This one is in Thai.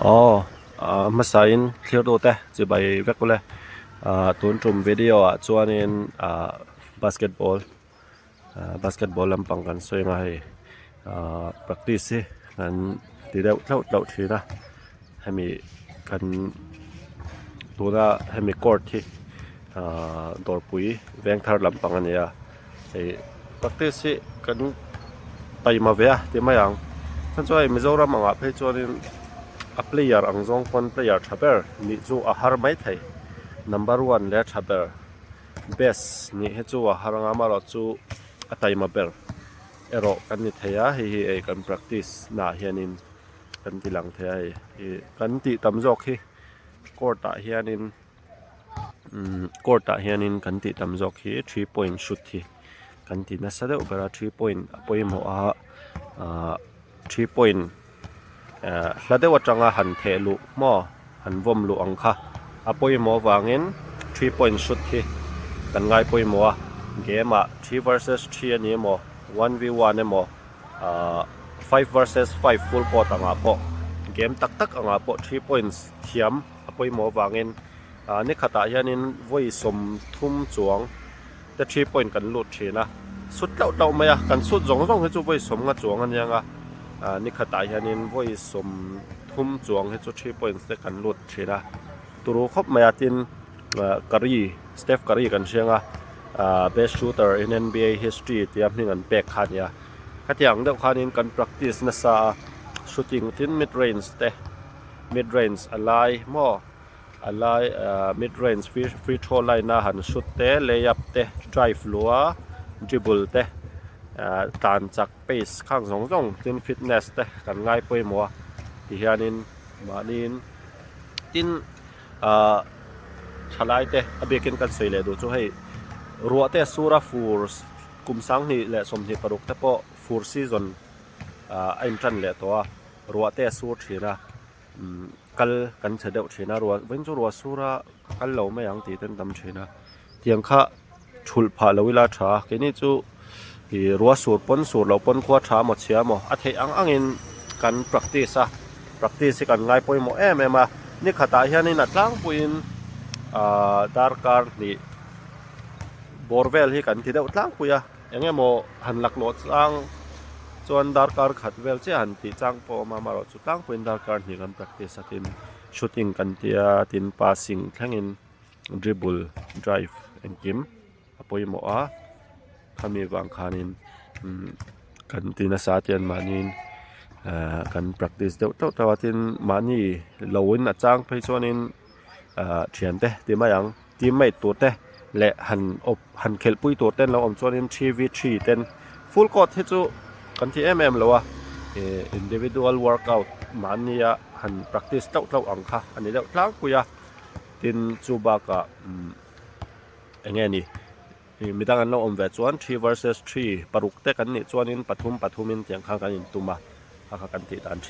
อ๋อมาสายเที่ยวโตแต่จะไปเวกเลยตุนจุ่มวิดีโอชวนนินบาสเกตบอลลำปังกันสวยงามpractice กันตีเดาทีนะให้มีกันตัวน่ะให้มีคอร์ตที่ดอร์ปุยแวงทาร์ลำปังอันนี้practice กันไปมาเวียที่ไม่ยังท่านช่วยมิโซรามังอ่ะเพื่อชวนนินplayer ang zong kon player thaber ni chu a har mai thai number 1 le thaber best ni he chu a haranga ma ro chu atai ma ber ero kan ni thaya hi kan practice na hianin kan tilang thai kan ti tam jok hi court a hianin kan ti tam jok hi 3 point shoot hi kan ti na sa de opera 3 point apoi mo a 3 point la de watanga han thelu mo han vom lu angkha apoi mo wangin 3 point shoot hi kan ngai poi mo game 3 versus 3 ani mo 1v1 mo 5 versus 5 full court anga po game tak anga po 3 points thiam apoi mo wangin ni khata hianin voi som thum chuang te 3 point kan lut thina sut lau maya kan sut zong he chu voi som nga chuang aniangaนี่ขตายยันว่าสมทุ่มจวงให้จุด3 points ได้กันลุดเชียนะตัวรู้ครบมาตินการีสเตฟการีกันเชียงbest shooter in NBA history ที่อันนี้กันเปกขันยาขัดอย่างเดียวขันนี้กัน practice นะซะ shooting ทิ้ง mid range เตะ mid range อะไรมั่วอะไรmid range free throw line นะหัน shoot เตะ layup เตะ drive ลัว dribble เตะตานจากเปสข้างสองตินฟิตเนสแต่กันง่ายไปหมดที่เฮียนินมานินตินชลายแต่อเบกินกันสวยเลยดูช่วยรัวแต่สุราฟูร์สกุมสังนี่แหละสมที่ปรุกแต่พอฟูร์ซีซอนอินทรันเลยตัวรัวแต่สูร์ทีนะกันเฉดเดาทีนะรัวเว้นจูรัวสุรากันเราไม่ยังตีเต้นดำทีนะเตียงข้าชุลผ่าเราเวลาช้าแค่นี้จูรัวสูตรปนสูตรเราปนขวดช้าหมดเชียหมดอาทิตย์อังอินกัน practice กันง่ายไปหมดมานี่ขตายเฮียนี่นัดล้างปุยนดาร์การ์นี่บอร์เวลที่กันที่เดียวล้างปุยอย่างเงี้ยโมหันหลักโหลดล้างส่วนดาร์การ์ขัดเวลเจ้าหันที่จ้างพอมาเราจุดล้างปุยนดาร์การ์นี่กัน practice ติน shooting กันที่ติน passing ทั้งอิน dribble drive เอ็นกิมปุยหมดถ้ามีบางคานินกันตีนัสาเตียนมานินกัน practice เดี๋ยวแต่ว่าที่มานี่เราวินจ้างไปช่วนินเทียนเต้ที่มาอย่างที่ไม่ตัวเต้และหันเขลปุยตัวเต้นเราช่วนิน 3v3 เต้น full court ที่จูกันที่ แล้ววะindividual workout มานี่หัน practice เจ้าอังค่ะอันนี้เดี๋ยวล้างปุยตินจูบากะอย่างเงี้ยนี่มีดังนั้นเราอมเวชวน3 versus 3ปรุกเตกันนี่ชวนินปฐุมินเสียงข้างกันตุมาหากันติดอันชิน